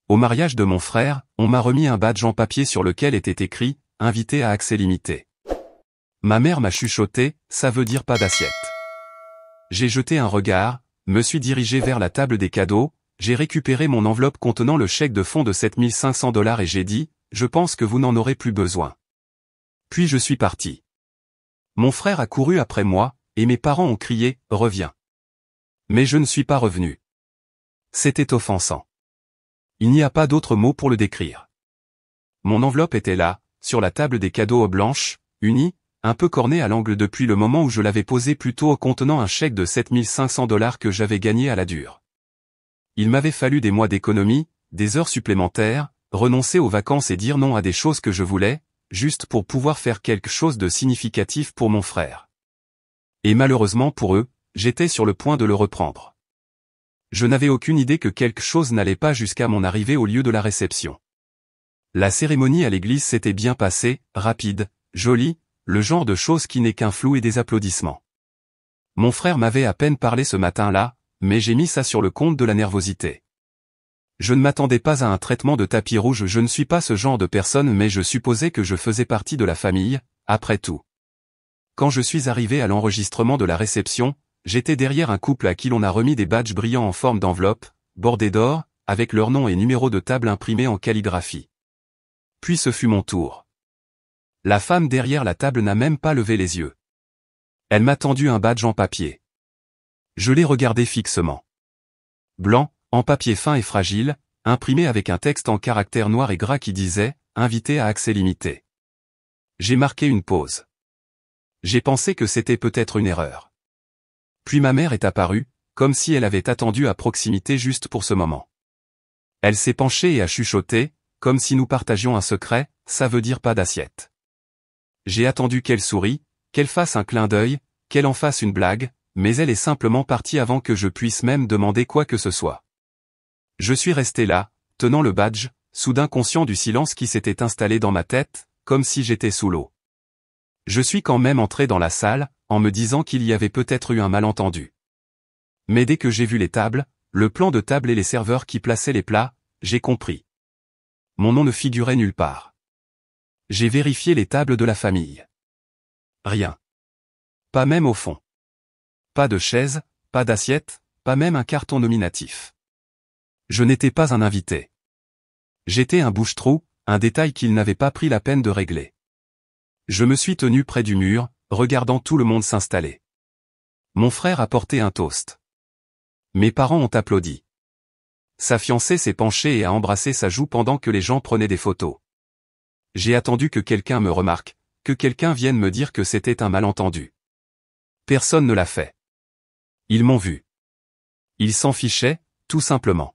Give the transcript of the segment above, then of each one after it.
Au mariage de mon frère, on m'a remis un badge en papier sur lequel était écrit « Invité à accès limité ». Ma mère m'a chuchoté « Ça veut dire pas d'assiette ». J'ai jeté un regard, me suis dirigé vers la table des cadeaux, j'ai récupéré mon enveloppe contenant le chèque de fonds de 7500 $ et j'ai dit « Je pense que vous n'en aurez plus besoin ». Puis je suis parti. Mon frère a couru après moi, et mes parents ont crié « Reviens ». Mais je ne suis pas revenu. C'était offensant. Il n'y a pas d'autre mot pour le décrire. Mon enveloppe était là, sur la table des cadeaux blanche, unie, un peu cornée à l'angle depuis le moment où je l'avais posée plus tôt contenant un chèque de 7500 $ que j'avais gagné à la dure. Il m'avait fallu des mois d'économie, des heures supplémentaires, renoncer aux vacances et dire non à des choses que je voulais, juste pour pouvoir faire quelque chose de significatif pour mon frère. Et malheureusement pour eux, j'étais sur le point de le reprendre. Je n'avais aucune idée que quelque chose n'allait pas jusqu'à mon arrivée au lieu de la réception. La cérémonie à l'église s'était bien passée, rapide, jolie, le genre de chose qui n'est qu'un flou et des applaudissements. Mon frère m'avait à peine parlé ce matin-là, mais j'ai mis ça sur le compte de la nervosité. Je ne m'attendais pas à un traitement de tapis rouge, je ne suis pas ce genre de personne mais je supposais que je faisais partie de la famille, après tout. Quand je suis arrivé à l'enregistrement de la réception, j'étais derrière un couple à qui l'on a remis des badges brillants en forme d'enveloppe, bordés d'or, avec leur nom et numéro de table imprimés en calligraphie. Puis ce fut mon tour. La femme derrière la table n'a même pas levé les yeux. Elle m'a tendu un badge en papier. Je l'ai regardé fixement. Blanc, en papier fin et fragile, imprimé avec un texte en caractères noirs et gras qui disait « Invité à accès limité ». J'ai marqué une pause. J'ai pensé que c'était peut-être une erreur. Puis ma mère est apparue, comme si elle avait attendu à proximité juste pour ce moment. Elle s'est penchée et a chuchoté, comme si nous partagions un secret, ça veut dire pas d'assiette. J'ai attendu qu'elle sourie, qu'elle fasse un clin d'œil, qu'elle en fasse une blague, mais elle est simplement partie avant que je puisse même demander quoi que ce soit. Je suis resté là, tenant le badge, soudain conscient du silence qui s'était installé dans ma tête, comme si j'étais sous l'eau. Je suis quand même entré dans la salle, en me disant qu'il y avait peut-être eu un malentendu. Mais dès que j'ai vu les tables, le plan de table et les serveurs qui plaçaient les plats, j'ai compris. Mon nom ne figurait nulle part. J'ai vérifié les tables de la famille. Rien. Pas même au fond. Pas de chaise, pas d'assiette, pas même un carton nominatif. Je n'étais pas un invité. J'étais un bouche-trou, un détail qu'il n'avait pas pris la peine de régler. Je me suis tenu près du mur, regardant tout le monde s'installer. Mon frère a porté un toast. Mes parents ont applaudi. Sa fiancée s'est penchée et a embrassé sa joue pendant que les gens prenaient des photos. J'ai attendu que quelqu'un me remarque, que quelqu'un vienne me dire que c'était un malentendu. Personne ne l'a fait. Ils m'ont vu. Ils s'en fichaient, tout simplement.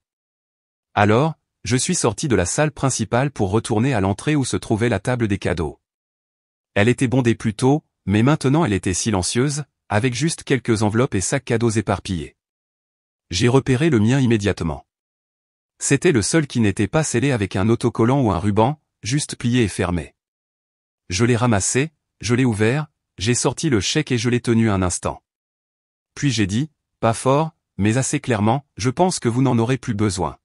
Alors, je suis sorti de la salle principale pour retourner à l'entrée où se trouvait la table des cadeaux. Elle était bondée plus tôt, mais maintenant elle était silencieuse, avec juste quelques enveloppes et sacs cadeaux éparpillés. J'ai repéré le mien immédiatement. C'était le seul qui n'était pas scellé avec un autocollant ou un ruban, juste plié et fermé. Je l'ai ramassé, je l'ai ouvert, j'ai sorti le chèque et je l'ai tenu un instant. Puis j'ai dit, pas fort, mais assez clairement, je pense que vous n'en aurez plus besoin.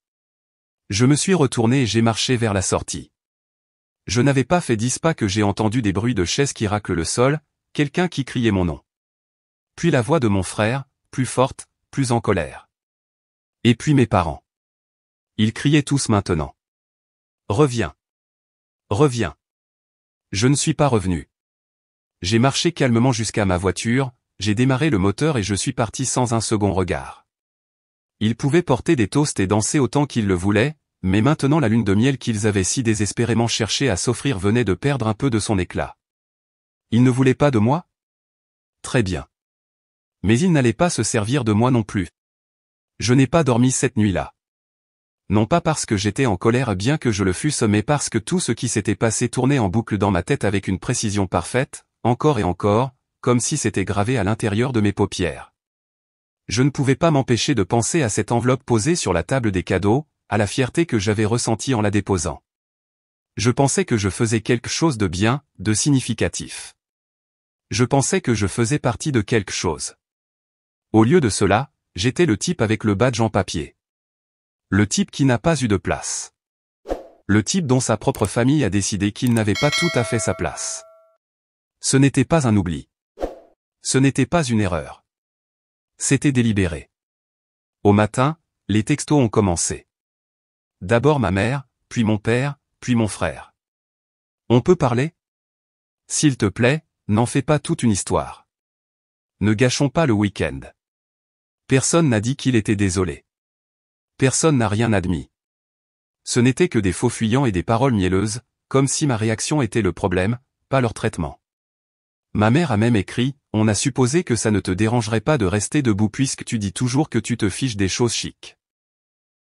Je me suis retourné et j'ai marché vers la sortie. Je n'avais pas fait 10 pas que j'ai entendu des bruits de chaises qui raclent le sol, quelqu'un qui criait mon nom. Puis la voix de mon frère, plus forte, plus en colère. Et puis mes parents. Ils criaient tous maintenant. Reviens. Reviens. Je ne suis pas revenu. J'ai marché calmement jusqu'à ma voiture, j'ai démarré le moteur et je suis parti sans un second regard. Ils pouvaient porter des toasts et danser autant qu'ils le voulaient, mais maintenant la lune de miel qu'ils avaient si désespérément cherché à s'offrir venait de perdre un peu de son éclat. Ils ne voulaient pas de moi? Très bien. Mais ils n'allaient pas se servir de moi non plus. Je n'ai pas dormi cette nuit-là. Non pas parce que j'étais en colère bien que je le fusse mais parce que tout ce qui s'était passé tournait en boucle dans ma tête avec une précision parfaite, encore et encore, comme si c'était gravé à l'intérieur de mes paupières. Je ne pouvais pas m'empêcher de penser à cette enveloppe posée sur la table des cadeaux, à la fierté que j'avais ressentie en la déposant. Je pensais que je faisais quelque chose de bien, de significatif. Je pensais que je faisais partie de quelque chose. Au lieu de cela, j'étais le type avec le badge en papier. Le type qui n'a pas eu de place. Le type dont sa propre famille a décidé qu'il n'avait pas tout à fait sa place. Ce n'était pas un oubli. Ce n'était pas une erreur. C'était délibéré. Au matin, les textos ont commencé. D'abord ma mère, puis mon père, puis mon frère. On peut parler? S'il te plaît, n'en fais pas toute une histoire. Ne gâchons pas le week-end. Personne n'a dit qu'il était désolé. Personne n'a rien admis. Ce n'était que des faux fuyants et des paroles mielleuses, comme si ma réaction était le problème, pas leur traitement. Ma mère a même écrit, on a supposé que ça ne te dérangerait pas de rester debout puisque tu dis toujours que tu te fiches des choses chics.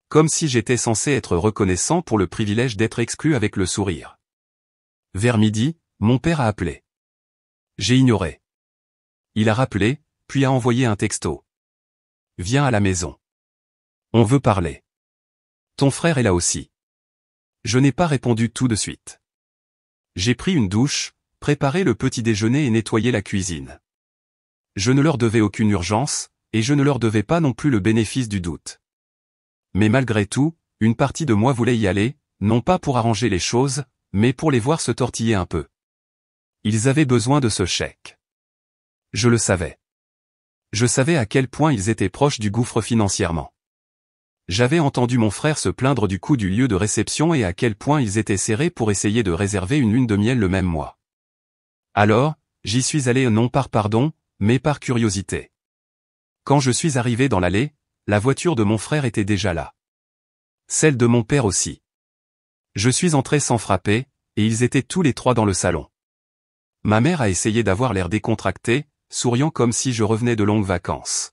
Comme si j'étais censé être reconnaissant pour le privilège d'être exclu avec le sourire. Vers midi, mon père a appelé. J'ai ignoré. Il a rappelé, puis a envoyé un texto. Viens à la maison. On veut parler. Ton frère est là aussi. Je n'ai pas répondu tout de suite. J'ai pris une douche, préparé le petit déjeuner et nettoyé la cuisine. Je ne leur devais aucune urgence, et je ne leur devais pas non plus le bénéfice du doute. Mais malgré tout, une partie de moi voulait y aller, non pas pour arranger les choses, mais pour les voir se tortiller un peu. Ils avaient besoin de ce chèque. Je le savais. Je savais à quel point ils étaient proches du gouffre financièrement. J'avais entendu mon frère se plaindre du coût du lieu de réception et à quel point ils étaient serrés pour essayer de réserver une lune de miel le même mois. Alors, j'y suis allé non par pardon, mais par curiosité. Quand je suis arrivé dans l'allée, la voiture de mon frère était déjà là. Celle de mon père aussi. Je suis entré sans frapper, et ils étaient tous les trois dans le salon. Ma mère a essayé d'avoir l'air décontracté, souriant comme si je revenais de longues vacances.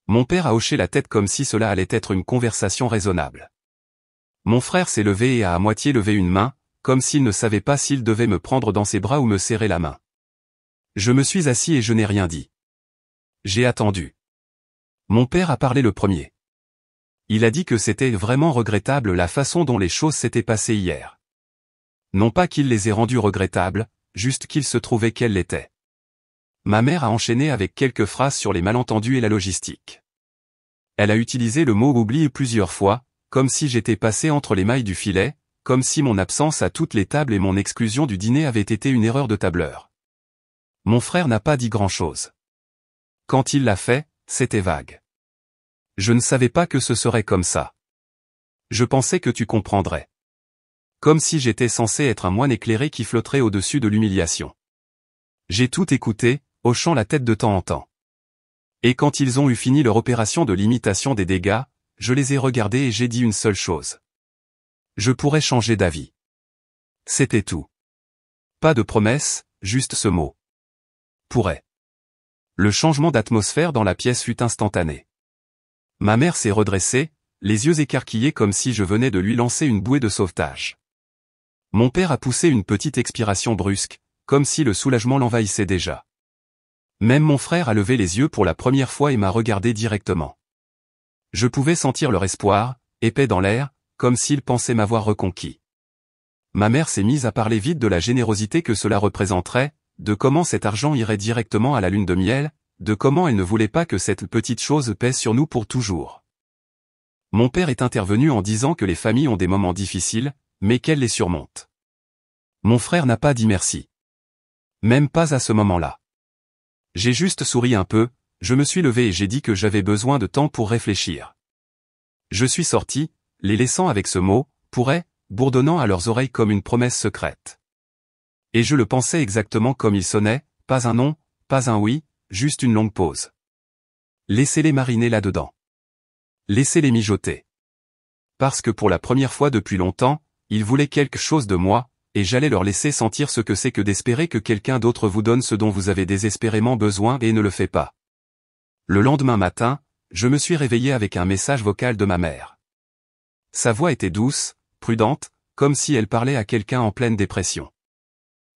Mon père a hoché la tête comme si cela allait être une conversation raisonnable. Mon frère s'est levé et a à moitié levé une main, comme s'il ne savait pas s'il devait me prendre dans ses bras ou me serrer la main. Je me suis assis et je n'ai rien dit. J'ai attendu. Mon père a parlé le premier. Il a dit que c'était vraiment regrettable la façon dont les choses s'étaient passées hier. Non pas qu'il les ait rendues regrettables, juste qu'il se trouvait qu'elles l'étaient. Ma mère a enchaîné avec quelques phrases sur les malentendus et la logistique. Elle a utilisé le mot oubli plusieurs fois, comme si j'étais passé entre les mailles du filet, comme si mon absence à toutes les tables et mon exclusion du dîner avaient été une erreur de tableur. Mon frère n'a pas dit grand-chose. Quand il l'a fait, c'était vague. Je ne savais pas que ce serait comme ça. Je pensais que tu comprendrais. Comme si j'étais censé être un moine éclairé qui flotterait au-dessus de l'humiliation. J'ai tout écouté, hochant la tête de temps en temps. Et quand ils ont eu fini leur opération de limitation des dégâts, je les ai regardés et j'ai dit une seule chose. Je pourrais changer d'avis. C'était tout. Pas de promesse, juste ce mot. Pourrait. Le changement d'atmosphère dans la pièce fut instantané. Ma mère s'est redressée, les yeux écarquillés comme si je venais de lui lancer une bouée de sauvetage. Mon père a poussé une petite expiration brusque, comme si le soulagement l'envahissait déjà. Même mon frère a levé les yeux pour la première fois et m'a regardé directement. Je pouvais sentir leur espoir, épais dans l'air, comme s'ils pensaient m'avoir reconquis. Ma mère s'est mise à parler vite de la générosité que cela représenterait, de comment cet argent irait directement à la lune de miel, de comment elle ne voulait pas que cette petite chose pèse sur nous pour toujours. Mon père est intervenu en disant que les familles ont des moments difficiles, mais qu'elles les surmontent. Mon frère n'a pas dit merci. Même pas à ce moment-là. J'ai juste souri un peu, je me suis levé et j'ai dit que j'avais besoin de temps pour réfléchir. Je suis sorti, les laissant avec ce mot, pourrait, bourdonnant à leurs oreilles comme une promesse secrète. Et je le pensais exactement comme il sonnait, pas un non, pas un oui, juste une longue pause. Laissez-les mariner là-dedans. Laissez-les mijoter. Parce que pour la première fois depuis longtemps, ils voulaient quelque chose de moi, et j'allais leur laisser sentir ce que c'est que d'espérer que quelqu'un d'autre vous donne ce dont vous avez désespérément besoin et ne le fait pas. Le lendemain matin, je me suis réveillé avec un message vocal de ma mère. Sa voix était douce, prudente, comme si elle parlait à quelqu'un en pleine dépression.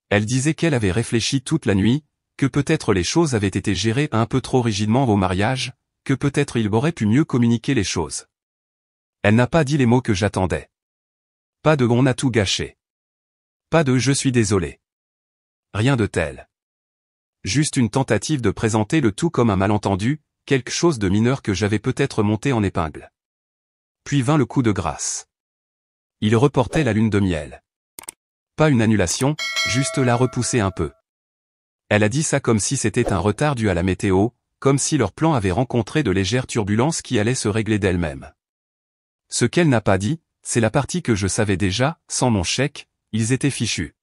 Elle disait qu'elle avait réfléchi toute la nuit, que peut-être les choses avaient été gérées un peu trop rigidement au mariage, que peut-être il aurait pu mieux communiquer les choses. Elle n'a pas dit les mots que j'attendais. Pas de on a tout gâché. Pas de je suis désolé. Rien de tel. Juste une tentative de présenter le tout comme un malentendu, quelque chose de mineur que j'avais peut-être monté en épingle. Puis vint le coup de grâce. Il reportait la lune de miel. Pas une annulation, juste la repousser un peu. Elle a dit ça comme si c'était un retard dû à la météo, comme si leur plan avait rencontré de légères turbulences qui allaient se régler d'elles-mêmes. Ce qu'elle n'a pas dit, c'est la partie que je savais déjà, sans mon chèque, ils étaient fichus.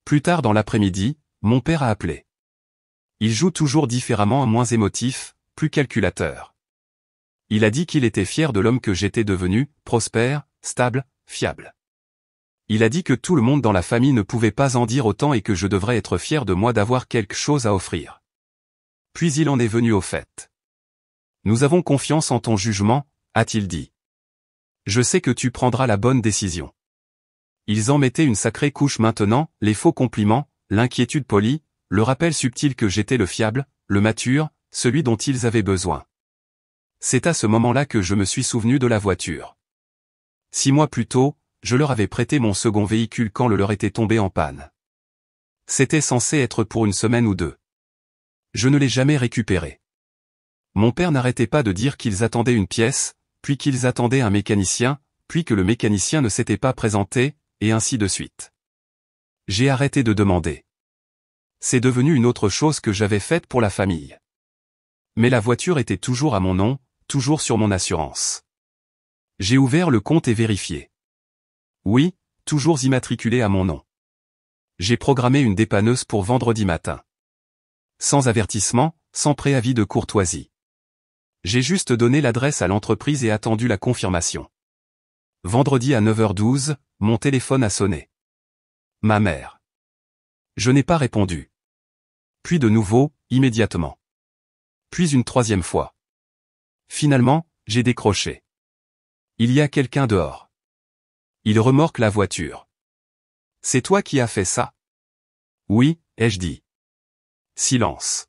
Plus tard dans l'après-midi, mon père a appelé. Il joue toujours différemment, moins émotif, plus calculateur. Il a dit qu'il était fier de l'homme que j'étais devenu, prospère, stable, fiable. Il a dit que tout le monde dans la famille ne pouvait pas en dire autant et que je devrais être fier de moi d'avoir quelque chose à offrir. Puis il en est venu au fait. Nous avons confiance en ton jugement, a-t-il dit. Je sais que tu prendras la bonne décision. Ils en mettaient une sacrée couche maintenant, les faux compliments, l'inquiétude polie, le rappel subtil que j'étais le fiable, le mature, celui dont ils avaient besoin. C'est à ce moment-là que je me suis souvenu de la voiture. 6 mois plus tôt, je leur avais prêté mon second véhicule quand le leur était tombé en panne. C'était censé être pour une semaine ou 2. Je ne l'ai jamais récupéré. Mon père n'arrêtait pas de dire qu'ils attendaient une pièce, puis qu'ils attendaient un mécanicien, puis que le mécanicien ne s'était pas présenté, et ainsi de suite. J'ai arrêté de demander. C'est devenu une autre chose que j'avais faite pour la famille. Mais la voiture était toujours à mon nom, toujours sur mon assurance. J'ai ouvert le compte et vérifié. Oui, toujours immatriculé à mon nom. J'ai programmé une dépanneuse pour vendredi matin. Sans avertissement, sans préavis de courtoisie. J'ai juste donné l'adresse à l'entreprise et attendu la confirmation. Vendredi à 9h12, mon téléphone a sonné. Ma mère. Je n'ai pas répondu. Puis de nouveau, immédiatement. Puis une troisième fois. Finalement, j'ai décroché. Il y a quelqu'un dehors. Il remorque la voiture. C'est toi qui as fait ça? Oui, ai-je dit. Silence.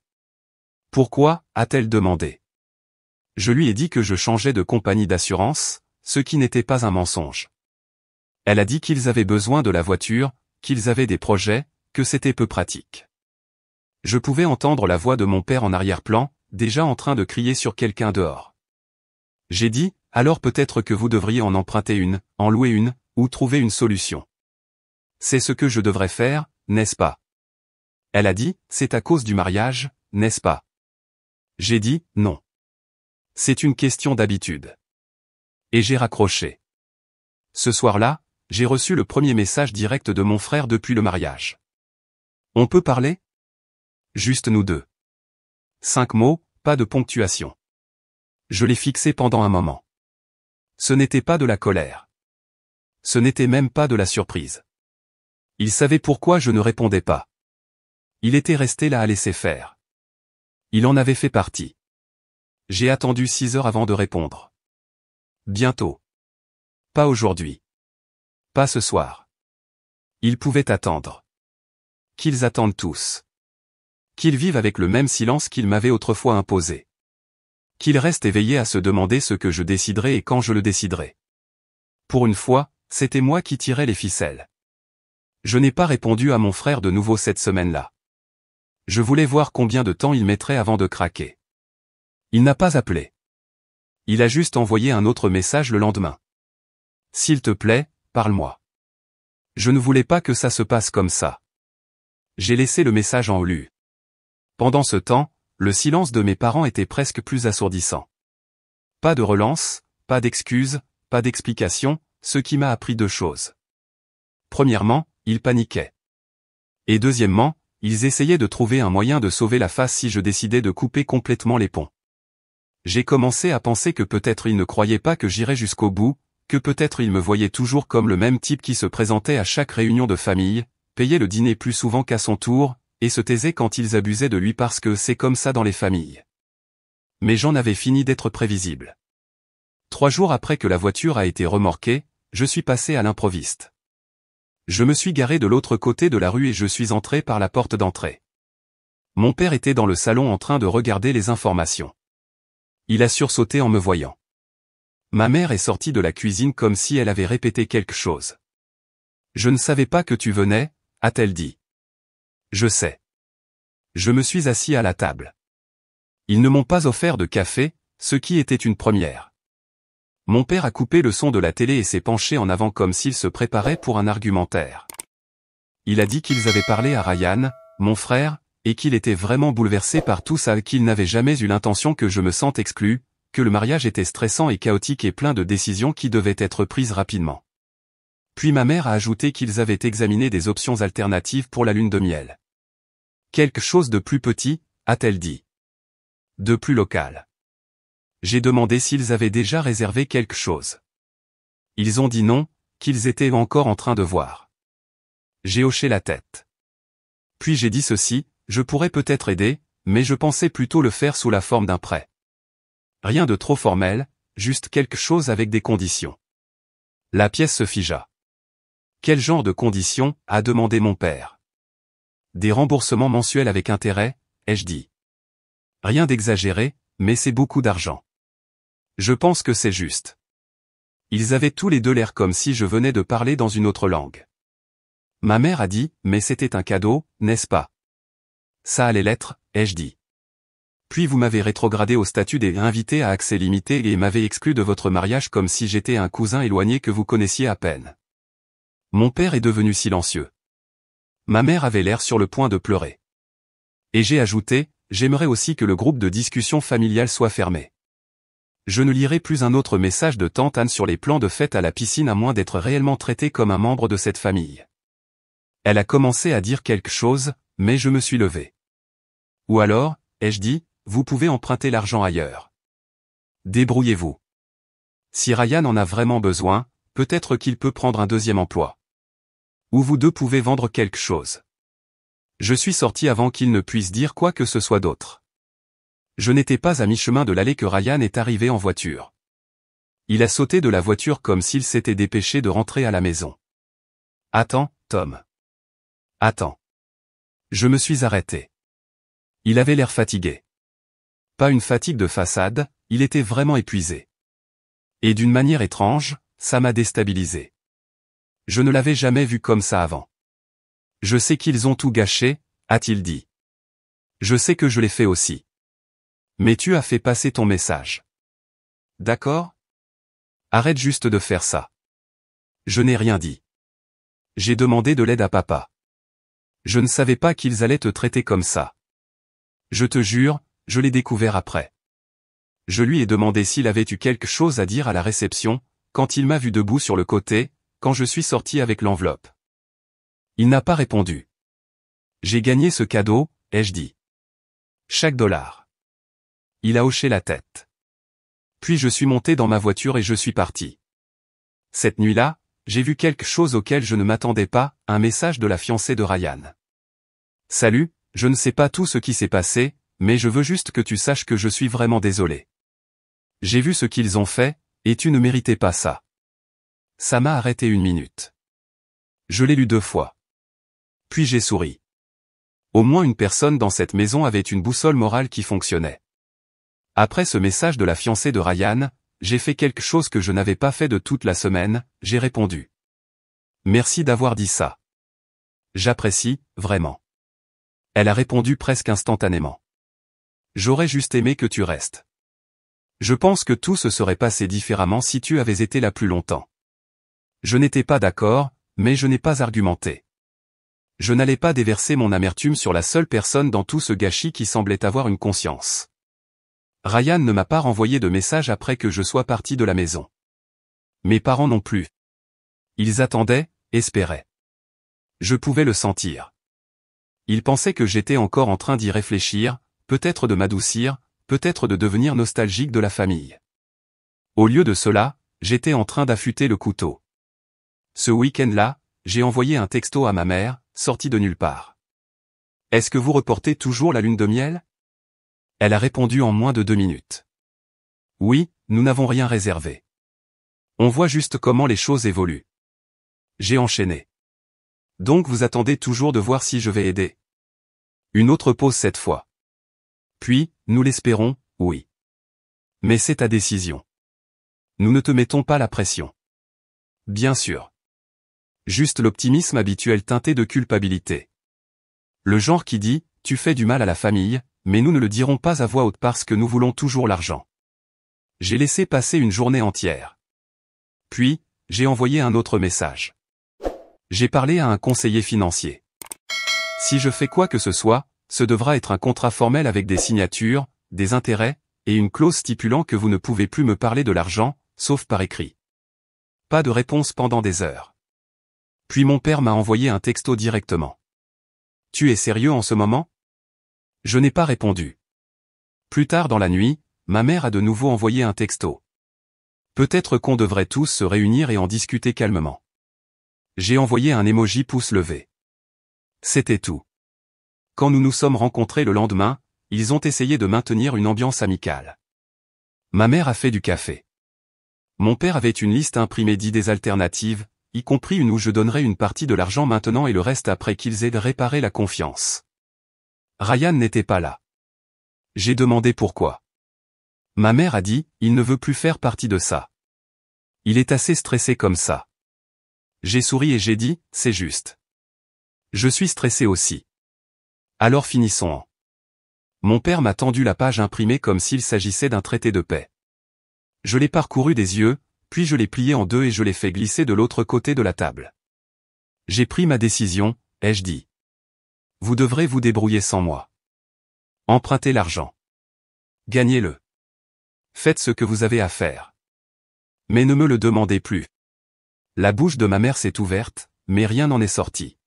Pourquoi, a-t-elle demandé. Je lui ai dit que je changeais de compagnie d'assurance, ce qui n'était pas un mensonge. Elle a dit qu'ils avaient besoin de la voiture, qu'ils avaient des projets, que c'était peu pratique. Je pouvais entendre la voix de mon père en arrière-plan, déjà en train de crier sur quelqu'un dehors. J'ai dit, alors peut-être que vous devriez en emprunter une, en louer une, ou trouver une solution. C'est ce que je devrais faire, n'est-ce pas? Elle a dit, c'est à cause du mariage, n'est-ce pas? J'ai dit, non. C'est une question d'habitude. Et j'ai raccroché. Ce soir-là, j'ai reçu le premier message direct de mon frère depuis le mariage. On peut parler? Juste nous deux. 5 mots, pas de ponctuation. Je l'ai fixé pendant un moment. Ce n'était pas de la colère. Ce n'était même pas de la surprise. Il savait pourquoi je ne répondais pas. Il était resté là à laisser faire. Il en avait fait partie. J'ai attendu 6 heures avant de répondre. Bientôt. Pas aujourd'hui. Pas ce soir. Ils pouvaient attendre. Qu'ils attendent tous. Qu'ils vivent avec le même silence qu'ils m'avaient autrefois imposé. Qu'ils restent éveillés à se demander ce que je déciderai et quand je le déciderai. Pour une fois, c'était moi qui tirais les ficelles. Je n'ai pas répondu à mon frère de nouveau cette semaine-là. Je voulais voir combien de temps il mettrait avant de craquer. Il n'a pas appelé. Il a juste envoyé un autre message le lendemain. S'il te plaît, parle-moi. Je ne voulais pas que ça se passe comme ça. J'ai laissé le message en lu. Pendant ce temps, le silence de mes parents était presque plus assourdissant. Pas de relance, pas d'excuses, pas d'explications, ce qui m'a appris 2 choses. Premièrement, ils paniquaient. Et deuxièmement, ils essayaient de trouver un moyen de sauver la face si je décidais de couper complètement les ponts. J'ai commencé à penser que peut-être ils ne croyaient pas que j'irais jusqu'au bout, que peut-être ils me voyaient toujours comme le même type qui se présentait à chaque réunion de famille, payait le dîner plus souvent qu'à son tour, et se taisait quand ils abusaient de lui parce que c'est comme ça dans les familles. Mais j'en avais fini d'être prévisible. 3 jours après que la voiture a été remorquée, je suis passé à l'improviste. Je me suis garé de l'autre côté de la rue et je suis entré par la porte d'entrée. Mon père était dans le salon en train de regarder les informations. Il a sursauté en me voyant. Ma mère est sortie de la cuisine comme si elle avait répété quelque chose. Je ne savais pas que tu venais, a-t-elle dit. Je sais. Je me suis assis à la table. Ils ne m'ont pas offert de café, ce qui était une première. Mon père a coupé le son de la télé et s'est penché en avant comme s'il se préparait pour un argumentaire. Il a dit qu'ils avaient parlé à Ryan, mon frère, et qu'il était vraiment bouleversé par tout ça, qu'il n'avait jamais eu l'intention que je me sente exclu, que le mariage était stressant et chaotique et plein de décisions qui devaient être prises rapidement. Puis ma mère a ajouté qu'ils avaient examiné des options alternatives pour la lune de miel. Quelque chose de plus petit, a-t-elle dit. De plus local. J'ai demandé s'ils avaient déjà réservé quelque chose. Ils ont dit non, qu'ils étaient encore en train de voir. J'ai hoché la tête. Puis j'ai dit ceci, je pourrais peut-être aider, mais je pensais plutôt le faire sous la forme d'un prêt. Rien de trop formel, juste quelque chose avec des conditions. La pièce se figea. Quel genre de conditions, a demandé mon père. Des remboursements mensuels avec intérêt, ai-je dit. Rien d'exagéré, mais c'est beaucoup d'argent. Je pense que c'est juste. Ils avaient tous les deux l'air comme si je venais de parler dans une autre langue. Ma mère a dit, mais c'était un cadeau, n'est-ce pas? Ça allait l'être, ai-je dit. Puis vous m'avez rétrogradé au statut des invités à accès limité et m'avez exclu de votre mariage comme si j'étais un cousin éloigné que vous connaissiez à peine. Mon père est devenu silencieux. Ma mère avait l'air sur le point de pleurer. Et j'ai ajouté, j'aimerais aussi que le groupe de discussion familiale soit fermé. Je ne lirai plus un autre message de tante Anne sur les plans de fête à la piscine à moins d'être réellement traité comme un membre de cette famille. Elle a commencé à dire quelque chose, mais je me suis levé. Ou alors, ai-je dit, vous pouvez emprunter l'argent ailleurs. Débrouillez-vous. Si Ryan en a vraiment besoin, peut-être qu'il peut prendre un deuxième emploi. Ou vous deux pouvez vendre quelque chose. Je suis sorti avant qu'il ne puisse dire quoi que ce soit d'autre. Je n'étais pas à mi-chemin de l'allée que Ryan est arrivé en voiture. Il a sauté de la voiture comme s'il s'était dépêché de rentrer à la maison. Attends, Tom. Attends. Je me suis arrêté. Il avait l'air fatigué. Pas une fatigue de façade, il était vraiment épuisé. Et d'une manière étrange, ça m'a déstabilisé. Je ne l'avais jamais vu comme ça avant. Je sais qu'ils ont tout gâché, a-t-il dit. Je sais que je l'ai fait aussi. Mais tu as fait passer ton message. D'accord? Arrête juste de faire ça. Je n'ai rien dit. J'ai demandé de l'aide à papa. Je ne savais pas qu'ils allaient te traiter comme ça. Je te jure, je l'ai découvert après. Je lui ai demandé s'il avait eu quelque chose à dire à la réception, quand il m'a vu debout sur le côté, quand je suis sorti avec l'enveloppe. Il n'a pas répondu. J'ai gagné ce cadeau, ai-je dit. Chaque dollar. Il a hoché la tête. Puis je suis monté dans ma voiture et je suis parti. Cette nuit-là, j'ai vu quelque chose auquel je ne m'attendais pas, un message de la fiancée de Ryan. Salut, je ne sais pas tout ce qui s'est passé, mais je veux juste que tu saches que je suis vraiment désolé. J'ai vu ce qu'ils ont fait, et tu ne méritais pas ça. Ça m'a arrêté une minute. Je l'ai lu 2 fois. Puis j'ai souri. Au moins une personne dans cette maison avait une boussole morale qui fonctionnait. Après ce message de la fiancée de Ryan, j'ai fait quelque chose que je n'avais pas fait de toute la semaine, j'ai répondu. Merci d'avoir dit ça. J'apprécie, vraiment. Elle a répondu presque instantanément. J'aurais juste aimé que tu restes. Je pense que tout se serait passé différemment si tu avais été là plus longtemps. Je n'étais pas d'accord, mais je n'ai pas argumenté. Je n'allais pas déverser mon amertume sur la seule personne dans tout ce gâchis qui semblait avoir une conscience. Ryan ne m'a pas renvoyé de message après que je sois parti de la maison. Mes parents non plus. Ils attendaient, espéraient. Je pouvais le sentir. Ils pensaient que j'étais encore en train d'y réfléchir, peut-être de m'adoucir, peut-être de devenir nostalgique de la famille. Au lieu de cela, j'étais en train d'affûter le couteau. Ce week-end-là, j'ai envoyé un texto à ma mère, sorti de nulle part. Est-ce que vous reportez toujours la lune de miel? Elle a répondu en moins de 2 minutes. Oui, nous n'avons rien réservé. On voit juste comment les choses évoluent. J'ai enchaîné. Donc vous attendez toujours de voir si je vais aider. Une autre pause cette fois. Puis, nous l'espérons, oui. Mais c'est ta décision. Nous ne te mettons pas la pression. Bien sûr. Juste l'optimisme habituel teinté de culpabilité. Le genre qui dit, tu fais du mal à la famille, mais nous ne le dirons pas à voix haute parce que nous voulons toujours l'argent. J'ai laissé passer une journée entière. Puis, j'ai envoyé un autre message. J'ai parlé à un conseiller financier. Si je fais quoi que ce soit, ce devra être un contrat formel avec des signatures, des intérêts, et une clause stipulant que vous ne pouvez plus me parler de l'argent, sauf par écrit. Pas de réponse pendant des heures. Puis mon père m'a envoyé un texto directement. Tu es sérieux en ce moment? Je n'ai pas répondu. Plus tard dans la nuit, ma mère a de nouveau envoyé un texto. Peut-être qu'on devrait tous se réunir et en discuter calmement. J'ai envoyé un emoji pouce levé. C'était tout. Quand nous nous sommes rencontrés le lendemain, ils ont essayé de maintenir une ambiance amicale. Ma mère a fait du café. Mon père avait une liste imprimée d'idées alternatives, y compris une où je donnerais une partie de l'argent maintenant et le reste après qu'ils aient réparé la confiance. Ryan n'était pas là. J'ai demandé pourquoi. Ma mère a dit, il ne veut plus faire partie de ça. Il est assez stressé comme ça. J'ai souri et j'ai dit, c'est juste. Je suis stressé aussi. Alors finissons. Mon père m'a tendu la page imprimée comme s'il s'agissait d'un traité de paix. Je l'ai parcouru des yeux, puis je l'ai plié en deux et je l'ai fait glisser de l'autre côté de la table. J'ai pris ma décision, ai-je dit. Vous devrez vous débrouiller sans moi. Empruntez l'argent. Gagnez-le. Faites ce que vous avez à faire. Mais ne me le demandez plus. La bouche de ma mère s'est ouverte, mais rien n'en est sorti.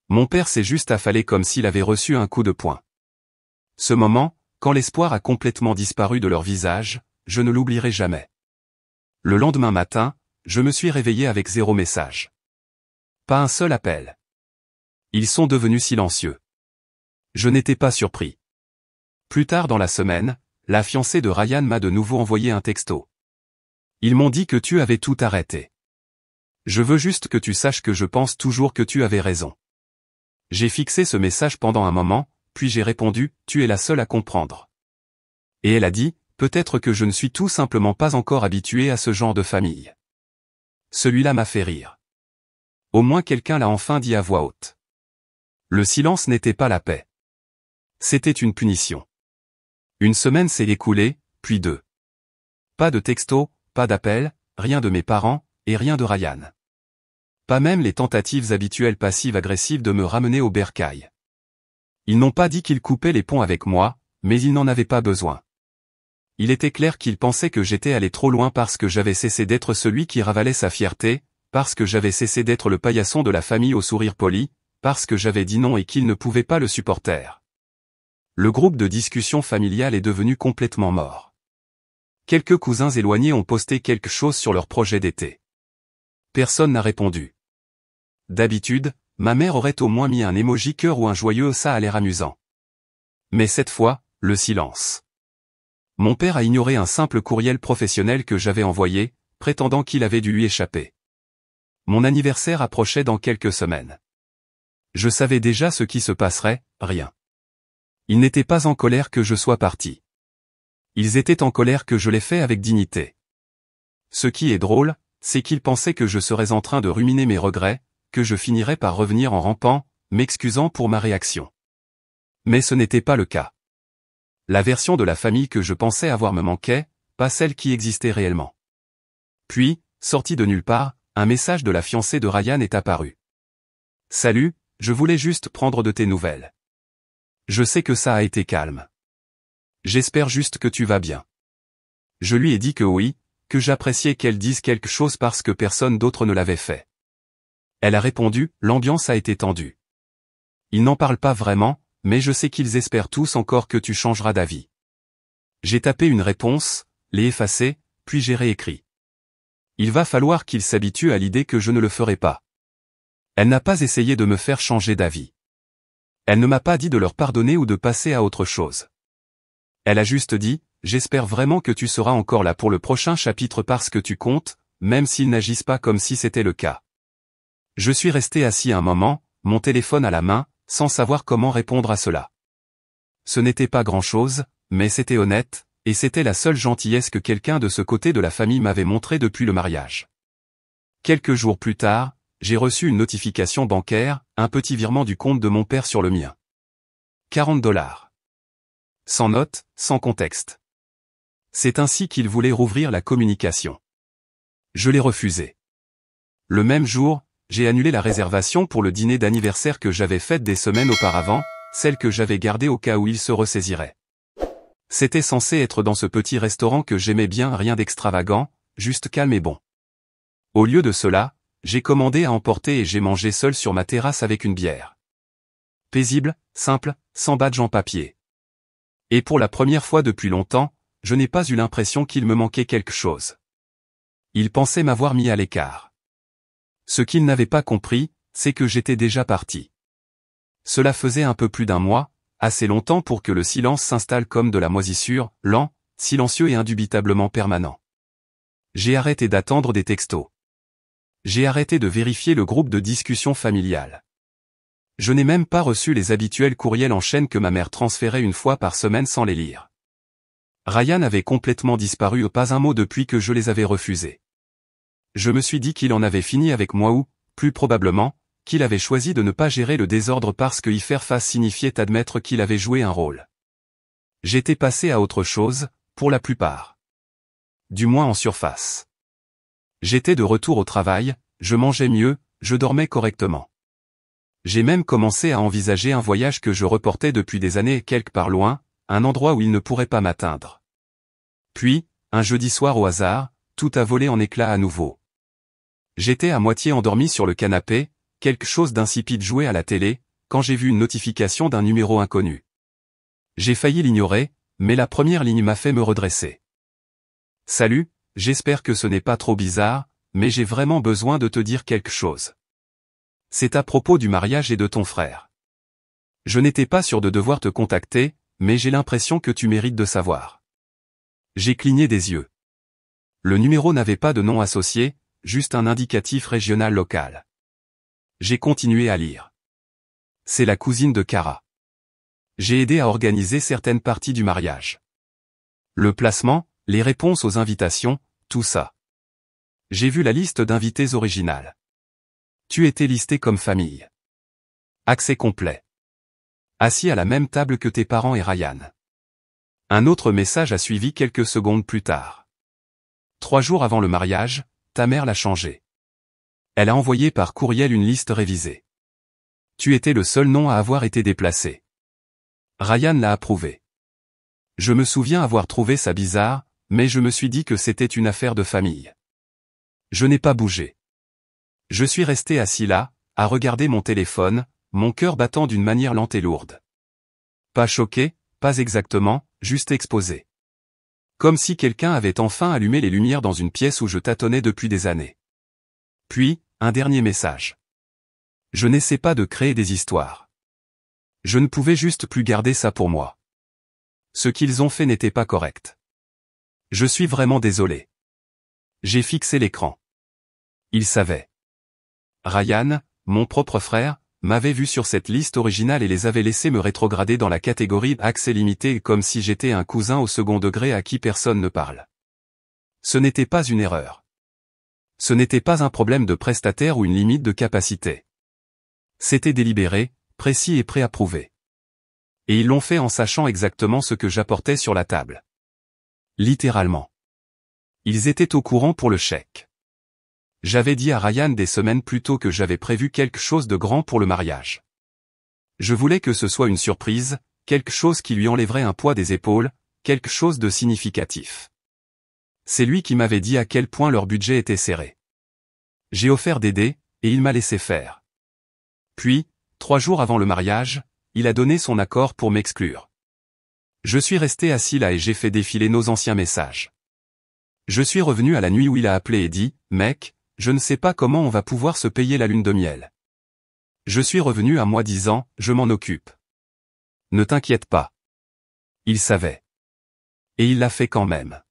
Mon père s'est juste affalé comme s'il avait reçu un coup de poing. Ce moment, quand l'espoir a complètement disparu de leur visage, je ne l'oublierai jamais. Le lendemain matin, je me suis réveillé avec 0 message. Pas un seul appel. Ils sont devenus silencieux. Je n'étais pas surpris. Plus tard dans la semaine, la fiancée de Ryan m'a de nouveau envoyé un texto. Ils m'ont dit que tu avais tout arrêté. Je veux juste que tu saches que je pense toujours que tu avais raison. J'ai fixé ce message pendant un moment, puis j'ai répondu, tu es la seule à comprendre. Et elle a dit, peut-être que je ne suis tout simplement pas encore habitué à ce genre de famille. Celui-là m'a fait rire. Au moins quelqu'un l'a enfin dit à voix haute. Le silence n'était pas la paix. C'était une punition. Une semaine s'est écoulée, puis 2. Pas de texto, pas d'appel, rien de mes parents, et rien de Ryan. Pas même les tentatives habituelles passives-agressives de me ramener au bercail. Ils n'ont pas dit qu'ils coupaient les ponts avec moi, mais ils n'en avaient pas besoin. Il était clair qu'ils pensaient que j'étais allé trop loin parce que j'avais cessé d'être celui qui ravalait sa fierté, parce que j'avais cessé d'être le paillasson de la famille au sourire poli, parce que j'avais dit non et qu'ils ne pouvaient pas le supporter. Le groupe de discussion familiale est devenu complètement mort. Quelques cousins éloignés ont posté quelque chose sur leur projet d'été. Personne n'a répondu. D'habitude, ma mère aurait au moins mis un emoji cœur ou un joyeux ça a l'air amusant. Mais cette fois, le silence. Mon père a ignoré un simple courriel professionnel que j'avais envoyé, prétendant qu'il avait dû lui échapper. Mon anniversaire approchait dans quelques semaines. Je savais déjà ce qui se passerait, rien. Ils n'étaient pas en colère que je sois parti. Ils étaient en colère que je l'ai fait avec dignité. Ce qui est drôle, c'est qu'ils pensaient que je serais en train de ruminer mes regrets, que je finirais par revenir en rampant, m'excusant pour ma réaction. Mais ce n'était pas le cas. La version de la famille que je pensais avoir me manquait, pas celle qui existait réellement. Puis, sorti de nulle part, un message de la fiancée de Ryan est apparu. « Salut, je voulais juste prendre de tes nouvelles. Je sais que ça a été calme. J'espère juste que tu vas bien. » Je lui ai dit que oui, que j'appréciais qu'elle dise quelque chose parce que personne d'autre ne l'avait fait. Elle a répondu, l'ambiance a été tendue. Ils n'en parlent pas vraiment, mais je sais qu'ils espèrent tous encore que tu changeras d'avis. J'ai tapé une réponse, l'ai effacée, puis j'ai réécrit. Il va falloir qu'ils s'habituent à l'idée que je ne le ferai pas. Elle n'a pas essayé de me faire changer d'avis. Elle ne m'a pas dit de leur pardonner ou de passer à autre chose. Elle a juste dit, j'espère vraiment que tu seras encore là pour le prochain chapitre parce que tu comptes, même s'ils n'agissent pas comme si c'était le cas. Je suis resté assis un moment, mon téléphone à la main, sans savoir comment répondre à cela. Ce n'était pas grand-chose, mais c'était honnête, et c'était la seule gentillesse que quelqu'un de ce côté de la famille m'avait montrée depuis le mariage. Quelques jours plus tard, j'ai reçu une notification bancaire, un petit virement du compte de mon père sur le mien. $40. Sans note, sans contexte. C'est ainsi qu'il voulait rouvrir la communication. Je l'ai refusé. Le même jour, j'ai annulé la réservation pour le dîner d'anniversaire que j'avais faite des semaines auparavant, celle que j'avais gardée au cas où il se ressaisirait. C'était censé être dans ce petit restaurant que j'aimais bien, rien d'extravagant, juste calme et bon. Au lieu de cela, j'ai commandé à emporter et j'ai mangé seul sur ma terrasse avec une bière. Paisible, simple, sans badge en papier. Et pour la première fois depuis longtemps, je n'ai pas eu l'impression qu'il me manquait quelque chose. Il pensait m'avoir mis à l'écart. Ce qu'il n'avait pas compris, c'est que j'étais déjà parti. Cela faisait un peu plus d'un mois, assez longtemps pour que le silence s'installe comme de la moisissure, lent, silencieux et indubitablement permanent. J'ai arrêté d'attendre des textos. J'ai arrêté de vérifier le groupe de discussion familiale. Je n'ai même pas reçu les habituels courriels en chaîne que ma mère transférait une fois par semaine sans les lire. Ryan avait complètement disparu, pas un mot depuis que je les avais refusés. Je me suis dit qu'il en avait fini avec moi ou, plus probablement, qu'il avait choisi de ne pas gérer le désordre parce que y faire face signifiait admettre qu'il avait joué un rôle. J'étais passé à autre chose, pour la plupart. Du moins en surface. J'étais de retour au travail, je mangeais mieux, je dormais correctement. J'ai même commencé à envisager un voyage que je reportais depuis des années quelque part loin, un endroit où il ne pourrait pas m'atteindre. Puis, un jeudi soir au hasard, tout a volé en éclats à nouveau. J'étais à moitié endormi sur le canapé, quelque chose d'insipide jouait à la télé, quand j'ai vu une notification d'un numéro inconnu. J'ai failli l'ignorer, mais la première ligne m'a fait me redresser. « Salut, j'espère que ce n'est pas trop bizarre, mais j'ai vraiment besoin de te dire quelque chose. C'est à propos du mariage et de ton frère. Je n'étais pas sûr de devoir te contacter, mais j'ai l'impression que tu mérites de savoir. » J'ai cligné des yeux. Le numéro n'avait pas de nom associé, juste un indicatif régional local. J'ai continué à lire. C'est la cousine de Cara. J'ai aidé à organiser certaines parties du mariage. Le placement, les réponses aux invitations, tout ça. J'ai vu la liste d'invités originale. Tu étais listé comme famille. Accès complet. Assis à la même table que tes parents et Ryan. Un autre message a suivi quelques secondes plus tard. 3 jours avant le mariage, ta mère l'a changé. Elle a envoyé par courriel une liste révisée. Tu étais le seul nom à avoir été déplacé. Ryan l'a approuvé. Je me souviens avoir trouvé ça bizarre, mais je me suis dit que c'était une affaire de famille. Je n'ai pas bougé. Je suis resté assis là, à regarder mon téléphone, mon cœur battant d'une manière lente et lourde. Pas choqué, pas exactement, juste exposé. Comme si quelqu'un avait enfin allumé les lumières dans une pièce où je tâtonnais depuis des années. Puis, un dernier message. Je n'essaie pas de créer des histoires. Je ne pouvais juste plus garder ça pour moi. Ce qu'ils ont fait n'était pas correct. Je suis vraiment désolé. J'ai fixé l'écran. Il savait. Ryan, mon propre frère, m'avait vu sur cette liste originale et les avait laissés me rétrograder dans la catégorie accès limité comme si j'étais un cousin au second degré à qui personne ne parle. Ce n'était pas une erreur. Ce n'était pas un problème de prestataire ou une limite de capacité. C'était délibéré, précis et préapprouvé. Et ils l'ont fait en sachant exactement ce que j'apportais sur la table. Littéralement. Ils étaient au courant pour le chèque. J'avais dit à Ryan des semaines plus tôt que j'avais prévu quelque chose de grand pour le mariage. Je voulais que ce soit une surprise, quelque chose qui lui enlèverait un poids des épaules, quelque chose de significatif. C'est lui qui m'avait dit à quel point leur budget était serré. J'ai offert d'aider, et il m'a laissé faire. Puis, 3 jours avant le mariage, il a donné son accord pour m'exclure. Je suis resté assis là et j'ai fait défiler nos anciens messages. Je suis revenu à la nuit où il a appelé et dit « Mec, je ne sais pas comment on va pouvoir se payer la lune de miel. » Je suis revenu à moi disant « Je m'en occupe. » Ne t'inquiète pas. Il savait. Et il l'a fait quand même.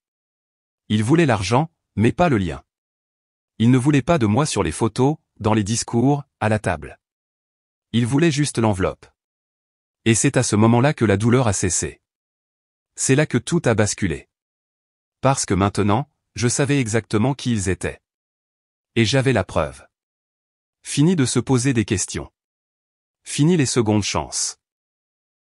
Il voulait l'argent, mais pas le lien. Il ne voulait pas de moi sur les photos, dans les discours, à la table. Il voulait juste l'enveloppe. Et c'est à ce moment-là que la douleur a cessé. C'est là que tout a basculé. Parce que maintenant, je savais exactement qui ils étaient. Et j'avais la preuve. Fini de se poser des questions. Fini les secondes chances.